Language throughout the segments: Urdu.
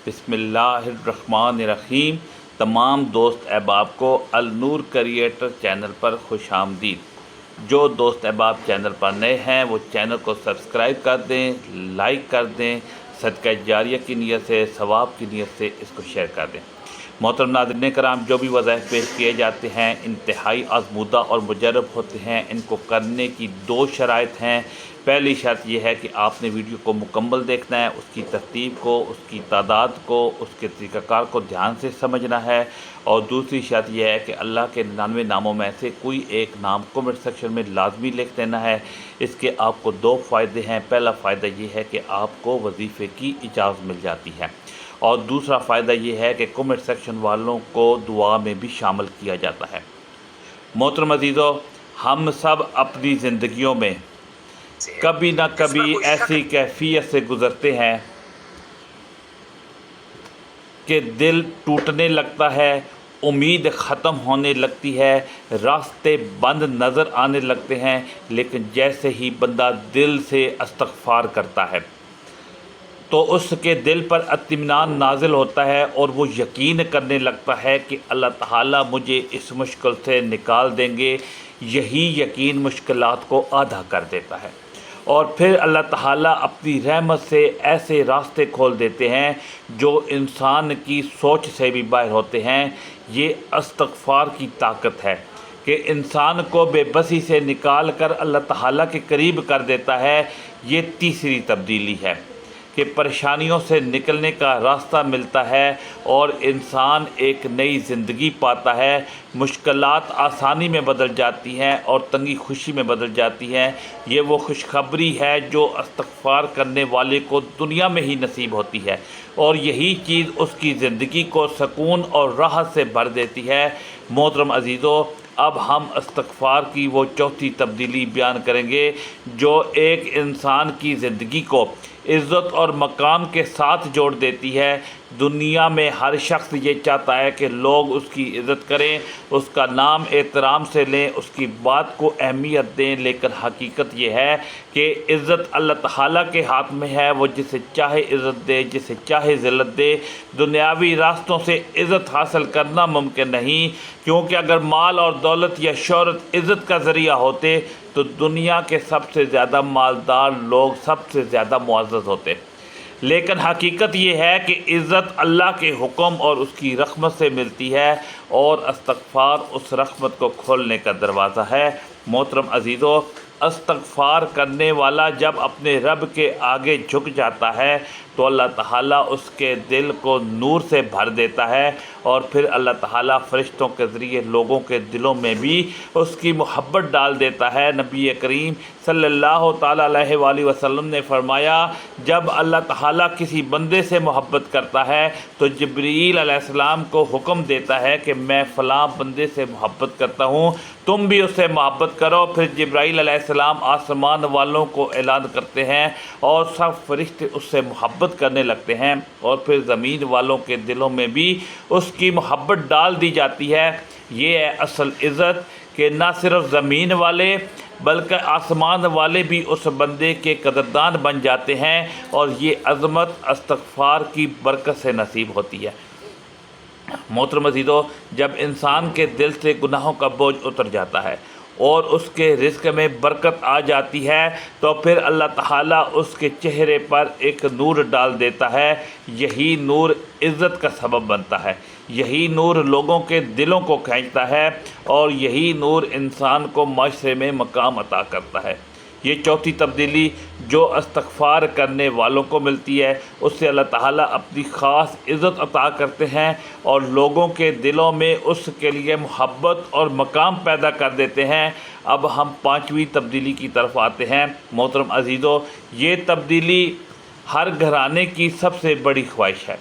بسم اللہ الرحمن الرحیم۔ تمام دوست احباب کو النور کریٹر چینل پر خوش آمدید۔ جو دوست احباب چینل پر نئے ہیں وہ چینل کو سبسکرائب کر دیں، لائک کر دیں، صدقہ جاریہ کی نیت سے، ثواب کی نیت سے اس کو شیئر کر دیں۔ محترم ناظرین کرام، جو بھی وظائف پیش کیے جاتے ہیں انتہائی آزمودہ اور مجرب ہوتے ہیں۔ ان کو کرنے کی دو شرائط ہیں۔ پہلی شرط یہ ہے کہ آپ نے ویڈیو کو مکمل دیکھنا ہے، اس کی ترتیب کو، اس کی تعداد کو، اس کے طریقہ کار کو دھیان سے سمجھنا ہے، اور دوسری شرط یہ ہے کہ اللہ کے 99 ناموں میں سے کوئی ایک نام کمنٹ سیکشن میں لازمی لکھ دینا ہے۔ اس کے آپ کو دو فائدے ہیں۔ پہلا فائدہ یہ ہے کہ آپ کو وظیفے کی اجازت مل جاتی ہے، اور دوسرا فائدہ یہ ہے کہ کمنٹ سیکشن والوں کو دعا میں بھی شامل کیا جاتا ہے۔ محترم عزیزو، ہم سب اپنی زندگیوں میں کبھی نہ کبھی ایسی کیفیت سے گزرتے ہیں کہ دل ٹوٹنے لگتا ہے، امید ختم ہونے لگتی ہے، راستے بند نظر آنے لگتے ہیں، لیکن جیسے ہی بندہ دل سے استغفار کرتا ہے تو اس کے دل پر اطمینان نازل ہوتا ہے، اور وہ یقین کرنے لگتا ہے کہ اللہ تعالیٰ مجھے اس مشکل سے نکال دیں گے۔ یہی یقین مشکلات کو آدھا کر دیتا ہے، اور پھر اللہ تعالیٰ اپنی رحمت سے ایسے راستے کھول دیتے ہیں جو انسان کی سوچ سے بھی باہر ہوتے ہیں۔ یہ استغفار کی طاقت ہے کہ انسان کو بے بسی سے نکال کر اللہ تعالیٰ کے قریب کر دیتا ہے۔ یہ تیسری تبدیلی ہے کہ پریشانیوں سے نکلنے کا راستہ ملتا ہے اور انسان ایک نئی زندگی پاتا ہے۔ مشکلات آسانی میں بدل جاتی ہیں اور تنگی خوشی میں بدل جاتی ہیں۔ یہ وہ خوشخبری ہے جو استغفار کرنے والے کو دنیا میں ہی نصیب ہوتی ہے، اور یہی چیز اس کی زندگی کو سکون اور راحت سے بھر دیتی ہے۔ محترم عزیزو، اب ہم استغفار کی وہ چوتھی تبدیلی بیان کریں گے جو ایک انسان کی زندگی کو عزت اور مقام کے ساتھ جوڑ دیتی ہے۔ دنیا میں ہر شخص یہ چاہتا ہے کہ لوگ اس کی عزت کریں، اس کا نام احترام سے لیں، اس کی بات کو اہمیت دیں، لیکن حقیقت یہ ہے کہ عزت اللہ تعالیٰ کے ہاتھ میں ہے۔ وہ جسے چاہے عزت دے، جسے چاہے ذلت دے۔ دنیاوی راستوں سے عزت حاصل کرنا ممکن نہیں، کیونکہ اگر مال اور دولت یا شہرت عزت کا ذریعہ ہوتے تو دنیا کے سب سے زیادہ مالدار لوگ سب سے زیادہ معزز ہوتے۔ لیکن حقیقت یہ ہے کہ عزت اللہ کے حکم اور اس کی رحمت سے ملتی ہے، اور استغفار اس رحمت کو کھولنے کا دروازہ ہے۔ محترم عزیزو، استغفار کرنے والا جب اپنے رب کے آگے جھک جاتا ہے تو اللہ تعالیٰ اس کے دل کو نور سے بھر دیتا ہے، اور پھر اللہ تعالیٰ فرشتوں کے ذریعے لوگوں کے دلوں میں بھی اس کی محبت ڈال دیتا ہے۔ نبی کریم صلی اللہ تعالیٰ علیہ وآلہ وسلم نے فرمایا، جب اللہ تعالیٰ کسی بندے سے محبت کرتا ہے تو جبرائیل علیہ السلام کو حکم دیتا ہے کہ میں فلاں بندے سے محبت کرتا ہوں، تم بھی اس سے محبت کرو۔ پھر جبرائیل علیہ السلام آسمان والوں کو اعلان کرتے ہیں اور سب فرشتے اس سے محبت کرنے لگتے ہیں، اور پھر زمین والوں کے دلوں میں بھی اس کی محبت ڈال دی جاتی ہے۔ یہ ہے اصل عزت کہ نہ صرف زمین والے بلکہ آسمان والے بھی اس بندے کے قدردان بن جاتے ہیں، اور یہ عظمت استغفار کی برکت سے نصیب ہوتی ہے۔ محترم عزیزو، جب انسان کے دل سے گناہوں کا بوجھ اتر جاتا ہے اور اس کے رزق میں برکت آ جاتی ہے تو پھر اللہ تعالیٰ اس کے چہرے پر ایک نور ڈال دیتا ہے۔ یہی نور عزت کا سبب بنتا ہے، یہی نور لوگوں کے دلوں کو کھینچتا ہے، اور یہی نور انسان کو معاشرے میں مقام عطا کرتا ہے۔ یہ چوتھی تبدیلی جو استغفار کرنے والوں کو ملتی ہے، اس سے اللہ تعالیٰ اپنی خاص عزت عطا کرتے ہیں اور لوگوں کے دلوں میں اس کے لیے محبت اور مقام پیدا کر دیتے ہیں۔ اب ہم پانچویں تبدیلی کی طرف آتے ہیں۔ محترم عزیزو، یہ تبدیلی ہر گھرانے کی سب سے بڑی خواہش ہے،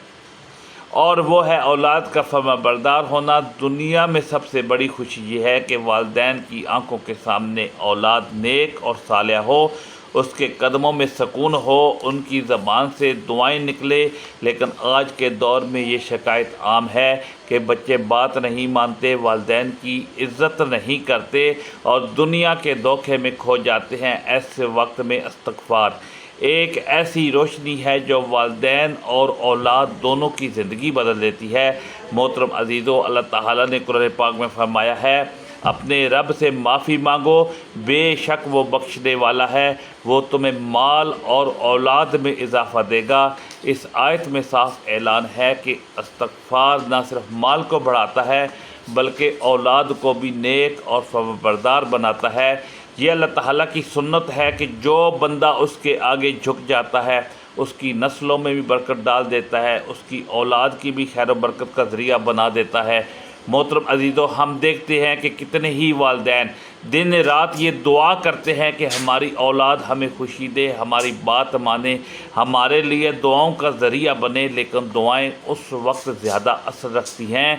اور وہ ہے اولاد کا فرما بردار ہونا۔ دنیا میں سب سے بڑی خوشی یہ ہے کہ والدین کی آنکھوں کے سامنے اولاد نیک اور صالح ہو، اس کے قدموں میں سکون ہو، ان کی زبان سے دعائیں نکلے۔ لیکن آج کے دور میں یہ شکایت عام ہے کہ بچے بات نہیں مانتے، والدین کی عزت نہیں کرتے اور دنیا کے دھوکے میں کھو جاتے ہیں۔ ایسے وقت میں استغفار ایک ایسی روشنی ہے جو والدین اور اولاد دونوں کی زندگی بدل دیتی ہے۔ محترم عزیزو، اللہ تعالیٰ نے قرآن پاک میں فرمایا ہے، اپنے رب سے معافی مانگو، بے شک وہ بخشنے والا ہے، وہ تمہیں مال اور اولاد میں اضافہ دے گا۔ اس آیت میں صاف اعلان ہے کہ استغفار نہ صرف مال کو بڑھاتا ہے بلکہ اولاد کو بھی نیک اور فرمانبردار بناتا ہے۔ یہ اللہ تعالیٰ کی سنت ہے کہ جو بندہ اس کے آگے جھک جاتا ہے اس کی نسلوں میں بھی برکت ڈال دیتا ہے، اس کی اولاد کی بھی خیر و برکت کا ذریعہ بنا دیتا ہے۔ محترم عزیزو، ہم دیکھتے ہیں کہ کتنے ہی والدین دن رات یہ دعا کرتے ہیں کہ ہماری اولاد ہمیں خوشی دے، ہماری بات مانے، ہمارے لیے دعاؤں کا ذریعہ بنے، لیکن دعائیں اس وقت زیادہ اثر رکھتی ہیں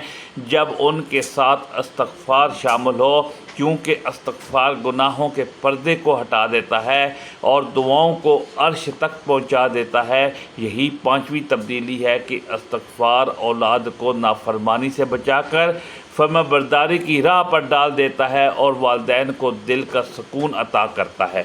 جب ان کے ساتھ استغفار شامل ہو، کیونکہ استغفار گناہوں کے پردے کو ہٹا دیتا ہے اور دعاؤں کو عرش تک پہنچا دیتا ہے۔ یہی پانچویں تبدیلی ہے کہ استغفار اولاد کو نافرمانی سے بچا کر فرمانبرداری کی راہ پر ڈال دیتا ہے اور والدین کو دل کا سکون عطا کرتا ہے۔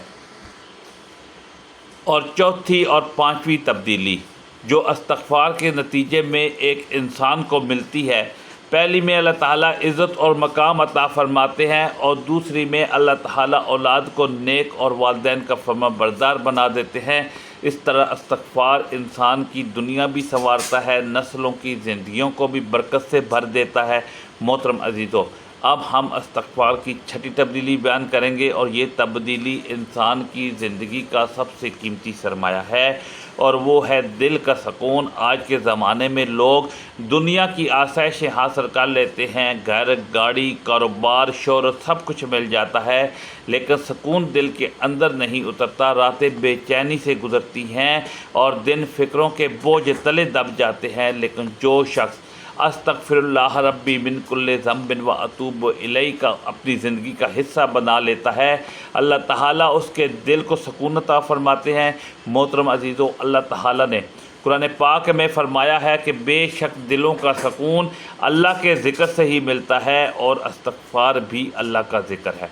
اور چوتھی اور پانچویں تبدیلی جو استغفار کے نتیجے میں ایک انسان کو ملتی ہے، پہلی میں اللہ تعالیٰ عزت اور مقام عطا فرماتے ہیں اور دوسری میں اللہ تعالیٰ اولاد کو نیک اور والدین کا فرمانبردار بنا دیتے ہیں۔ اس طرح استغفار انسان کی دنیا بھی سنوارتا ہے، نسلوں کی زندگیوں کو بھی برکت سے بھر دیتا ہے۔ محترم عزیزو، اب ہم استغفار کی چھٹی تبدیلی بیان کریں گے، اور یہ تبدیلی انسان کی زندگی کا سب سے قیمتی سرمایہ ہے اور وہ ہے دل کا سکون۔ آج کے زمانے میں لوگ دنیا کی آسائشیں حاصل کر لیتے ہیں، گھر، گاڑی، کاروبار، شہرت، سب کچھ مل جاتا ہے، لیکن سکون دل کے اندر نہیں اترتا۔ راتیں بے چینی سے گزرتی ہیں اور دن فکروں کے بوجھ تلے دب جاتے ہیں، لیکن جو شخص استغفر اللہ ربی من کل ذنب و اتوب الیہ کا اپنی زندگی کا حصہ بنا لیتا ہے، اللہ تعالیٰ اس کے دل کو سکون عطا فرماتے ہیں۔ محترم عزیزو، اللہ تعالیٰ نے قرآن پاک میں فرمایا ہے کہ بے شک دلوں کا سکون اللہ کے ذکر سے ہی ملتا ہے، اور استغفار بھی اللہ کا ذکر ہے۔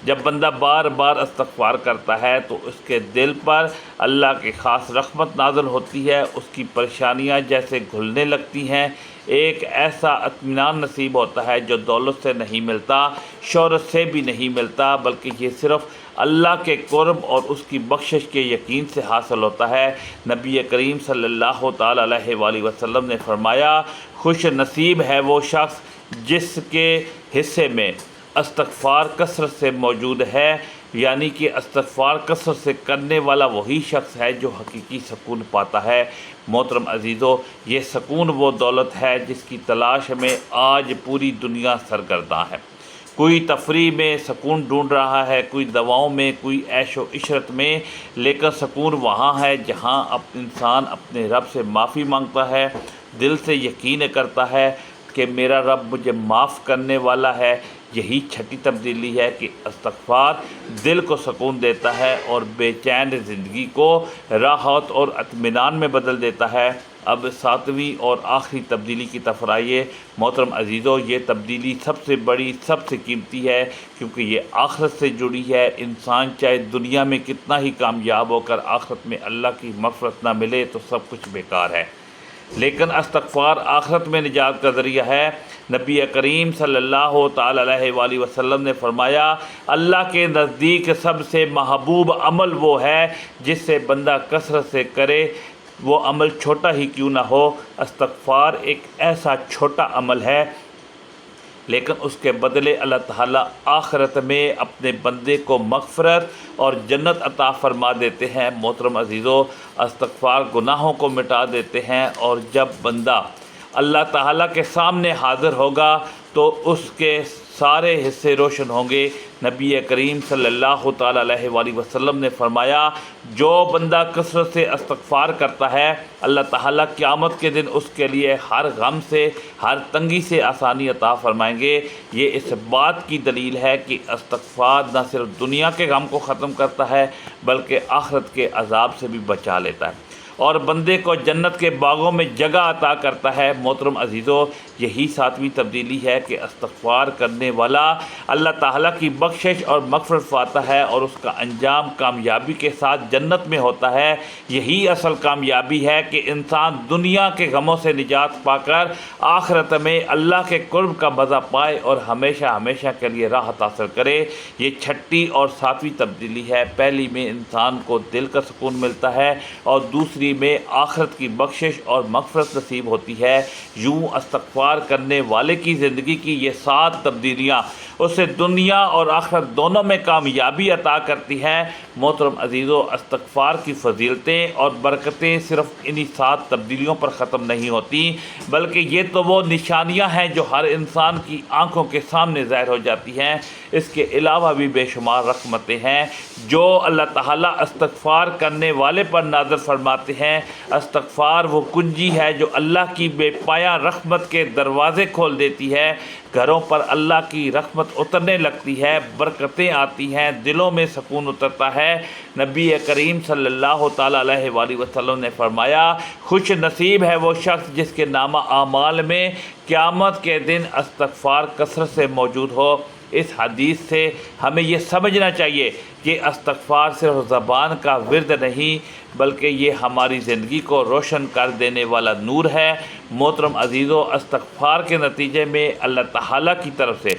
جب بندہ بار بار استغفار کرتا ہے تو اس کے دل پر اللہ کی خاص رحمت نازل ہوتی ہے، اس کی پریشانیاں جیسے گھلنے لگتی ہیں، ایک ایسا اطمینان نصیب ہوتا ہے جو دولت سے نہیں ملتا، شہرت سے بھی نہیں ملتا، بلکہ یہ صرف اللہ کے قرب اور اس کی بخشش کے یقین سے حاصل ہوتا ہے۔ نبی کریم صلی اللہ تعالیٰ علیہ وآلہ وسلم نے فرمایا، خوش نصیب ہے وہ شخص جس کے حصے میں استغفار کثرت سے موجود ہے، یعنی کہ استغفار کثرت سے کرنے والا وہی شخص ہے جو حقیقی سکون پاتا ہے۔ محترم عزیزو، یہ سکون وہ دولت ہے جس کی تلاش میں آج پوری دنیا سرگرداں ہے۔ کوئی تفریح میں سکون ڈھونڈ رہا ہے، کوئی دواؤں میں، کوئی عیش و عشرت میں، لیکن سکون وہاں ہے جہاں انسان اپنے رب سے معافی مانگتا ہے، دل سے یقین کرتا ہے کہ میرا رب مجھے معاف کرنے والا ہے۔ یہی چھٹی تبدیلی ہے کہ استغفار دل کو سکون دیتا ہے اور بے چین زندگی کو راحت اور اطمینان میں بدل دیتا ہے۔ اب ساتویں اور آخری تبدیلی کی طرف آئیے۔ محترم عزیزو، یہ تبدیلی سب سے بڑی، سب سے قیمتی ہے، کیونکہ یہ آخرت سے جڑی ہے۔ انسان چاہے دنیا میں کتنا ہی کامیاب ہو کر آخرت میں اللہ کی مغفرت نہ ملے تو سب کچھ بیکار ہے، لیکن استغفار آخرت میں نجات کا ذریعہ ہے۔ نبی کریم صلی اللہ تعالیٰ علیہ وآلہ وسلم نے فرمایا، اللہ کے نزدیک سب سے محبوب عمل وہ ہے جس سے بندہ کثرت سے کرے، وہ عمل چھوٹا ہی کیوں نہ ہو۔ استغفار ایک ایسا چھوٹا عمل ہے، لیکن اس کے بدلے اللہ تعالیٰ آخرت میں اپنے بندے کو مغفرت اور جنت عطا فرما دیتے ہیں۔ محترم عزیزو، استغفار گناہوں کو مٹا دیتے ہیں، اور جب بندہ اللہ تعالیٰ کے سامنے حاضر ہوگا تو اس کے سارے حصے روشن ہوں گے۔ نبی کریم صلی اللہ تعالیٰ علیہ وآلہ وسلم نے فرمایا، جو بندہ کثرت سے استغفار کرتا ہے، اللہ تعالیٰ قیامت کے دن اس کے لیے ہر غم سے، ہر تنگی سے آسانی عطا فرمائیں گے۔ یہ اس بات کی دلیل ہے کہ استغفار نہ صرف دنیا کے غم کو ختم کرتا ہے بلکہ آخرت کے عذاب سے بھی بچا لیتا ہے۔ اور بندے کو جنت کے باغوں میں جگہ عطا کرتا ہے۔ محترم عزیزو، یہی ساتویں تبدیلی ہے کہ استغفار کرنے والا اللہ تعالیٰ کی بخشش اور مغفرت پاتا ہے اور اس کا انجام کامیابی کے ساتھ جنت میں ہوتا ہے۔ یہی اصل کامیابی ہے کہ انسان دنیا کے غموں سے نجات پا کر آخرت میں اللہ کے قرب کا مزہ پائے اور ہمیشہ ہمیشہ کے لیے راحت حاصل کرے۔ یہ چھٹی اور ساتویں تبدیلی ہے۔ پہلی میں انسان کو دل کا سکون ملتا ہے اور دوسری میں آخرت کی بخشش اور مغفرت نصیب ہوتی ہے۔ یوں استغفار کرنے والے کی زندگی کی یہ 7 تبدیلیاں اسے دنیا اور آخرت دونوں میں کامیابی عطا کرتی ہیں۔ محترم عزیزو، استغفار کی فضیلتیں اور برکتیں صرف انہی 7 تبدیلیوں پر ختم نہیں ہوتی، بلکہ یہ تو وہ نشانیاں ہیں جو ہر انسان کی آنکھوں کے سامنے ظاہر ہو جاتی ہیں۔ اس کے علاوہ بھی بے شمار رحمتیں ہیں جو اللہ تعالیٰ استغفار کرنے والے پر نازل فرماتے ہیں۔ استغفار وہ کنجی ہے جو اللہ کی بے پایہ رحمت کے دروازے کھول دیتی ہے۔ گھروں پر اللہ کی رحمت اترنے لگتی ہے، برکتیں آتی ہیں، دلوں میں سکون اترتا ہے۔ نبی کریم صلی اللہ تعالیٰ علیہ وآلہ وسلم نے فرمایا، خوش نصیب ہے وہ شخص جس کے نامہ اعمال میں قیامت کے دن استغفار کثرت سے موجود ہو۔ اس حدیث سے ہمیں یہ سمجھنا چاہیے کہ استغفار صرف زبان کا ورد نہیں بلکہ یہ ہماری زندگی کو روشن کر دینے والا نور ہے۔ محترم عزیزو، استغفار کے نتیجے میں اللہ تعالیٰ کی طرف سے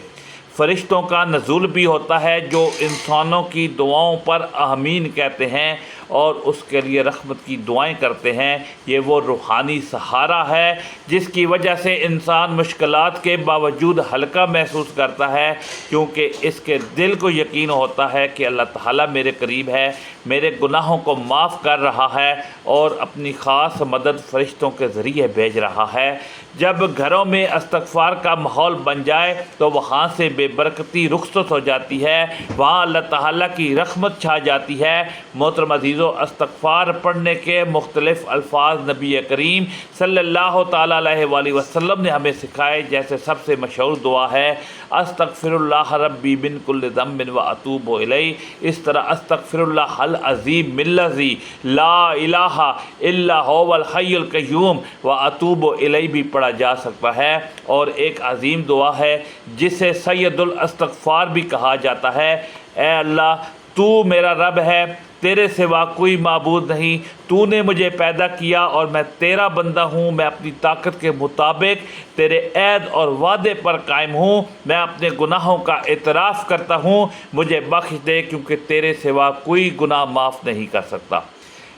فرشتوں کا نزول بھی ہوتا ہے جو انسانوں کی دعاؤں پر آمین کہتے ہیں اور اس کے لیے رحمت کی دعائیں کرتے ہیں۔ یہ وہ روحانی سہارا ہے جس کی وجہ سے انسان مشکلات کے باوجود ہلکا محسوس کرتا ہے، کیونکہ اس کے دل کو یقین ہوتا ہے کہ اللہ تعالیٰ میرے قریب ہے، میرے گناہوں کو معاف کر رہا ہے اور اپنی خاص مدد فرشتوں کے ذریعے بھیج رہا ہے۔ جب گھروں میں استغفار کا ماحول بن جائے تو وہاں سے بے برکتی رخصت ہو جاتی ہے، وہاں اللہ تعالیٰ کی رحمت چھا جاتی ہے۔ محترم عزیزو، استغفار پڑھنے کے مختلف الفاظ نبی کریم صلی اللہ تعالیٰ علیہ وآلہ وسلم نے ہمیں سکھائے، جیسے سب سے مشہور دعا ہے استغفر اللہ ربی من کل ذنب واتوب الیہ۔ اس طرح استغفر اللہ العظیم من الذی لا الہ الا هو الحی القیوم واتوب الیہ بھی پڑھا جا سکتا ہے، اور ایک عظیم دعا ہے جسے سید الاستغفار بھی کہا جاتا ہے۔ اے اللہ، تو میرا رب ہے، تیرے سوا کوئی معبود نہیں، تو نے مجھے پیدا کیا اور میں تیرا بندہ ہوں، میں اپنی طاقت کے مطابق تیرے عہد اور وعدے پر قائم ہوں، میں اپنے گناہوں کا اعتراف کرتا ہوں، مجھے بخش دے کیونکہ تیرے سوا کوئی گناہ معاف نہیں کر سکتا۔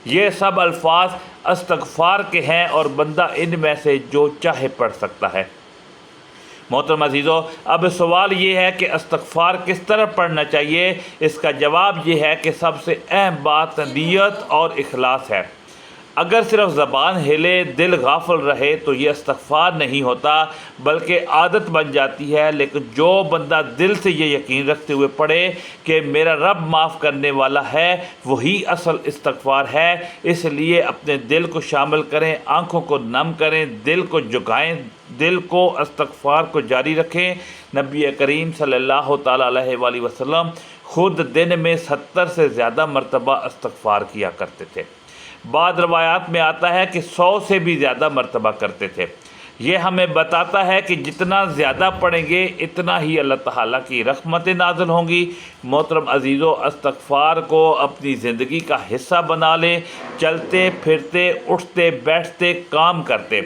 یہ سب الفاظ استغفار کے ہیں اور بندہ ان میں سے جو چاہے پڑھ سکتا ہے۔ محترم عزیزو، اب سوال یہ ہے کہ استغفار کس طرح پڑھنا چاہیے۔ اس کا جواب یہ ہے کہ سب سے اہم بات نیت اور اخلاص ہے۔ اگر صرف زبان ہلے، دل غافل رہے تو یہ استغفار نہیں ہوتا بلکہ عادت بن جاتی ہے، لیکن جو بندہ دل سے یہ یقین رکھتے ہوئے پڑھے کہ میرا رب معاف کرنے والا ہے، وہی اصل استغفار ہے۔ اس لیے اپنے دل کو شامل کریں، آنکھوں کو نم کریں، دل کو جگائیں، دل کو استغفار کو جاری رکھیں۔ نبی کریم صلی اللہ تعالیٰ علیہ وآلہ وسلم خود دن میں 70 سے زیادہ مرتبہ استغفار کیا کرتے تھے۔ بعض روایات میں آتا ہے کہ 100 سے بھی زیادہ مرتبہ کرتے تھے۔ یہ ہمیں بتاتا ہے کہ جتنا زیادہ پڑھیں گے اتنا ہی اللہ تعالیٰ کی رحمتیں نازل ہوں گی۔ محترم عزیزو، استغفار کو اپنی زندگی کا حصہ بنا لیں۔ چلتے پھرتے، اٹھتے بیٹھتے، کام کرتے،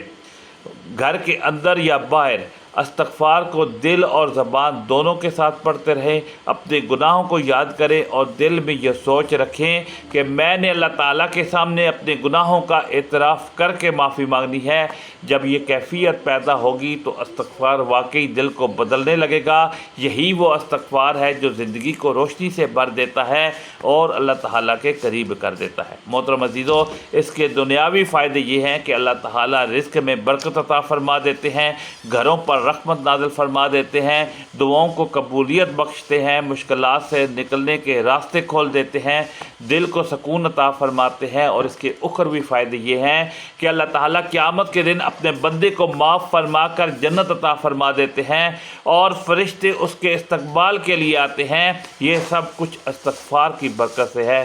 گھر کے اندر یا باہر، استغفار کو دل اور زبان دونوں کے ساتھ پڑھتے رہیں۔ اپنے گناہوں کو یاد کریں اور دل میں یہ سوچ رکھیں کہ میں نے اللہ تعالیٰ کے سامنے اپنے گناہوں کا اعتراف کر کے معافی مانگنی ہے۔ جب یہ کیفیت پیدا ہوگی تو استغفار واقعی دل کو بدلنے لگے گا۔ یہی وہ استغفار ہے جو زندگی کو روشنی سے بھر دیتا ہے اور اللہ تعالیٰ کے قریب کر دیتا ہے۔ محترم عزیزو، اس کے دنیاوی فائدے یہ ہیں کہ اللہ تعالیٰ رزق میں برکت عطا فرما دیتے ہیں، گھروں پر رحمت نازل فرما دیتے ہیں، دعاؤں کو قبولیت بخشتے ہیں، مشکلات سے نکلنے کے راستے کھول دیتے ہیں، دل کو سکون عطا فرماتے ہیں، اور اس کے اخروی فائدے یہ ہیں کہ اللہ تعالیٰ قیامت کے دن اپنے بندے کو معاف فرما کر جنت عطا فرما دیتے ہیں اور فرشتے اس کے استقبال کے لیے آتے ہیں۔ یہ سب کچھ استغفار کی برکت سے ہے۔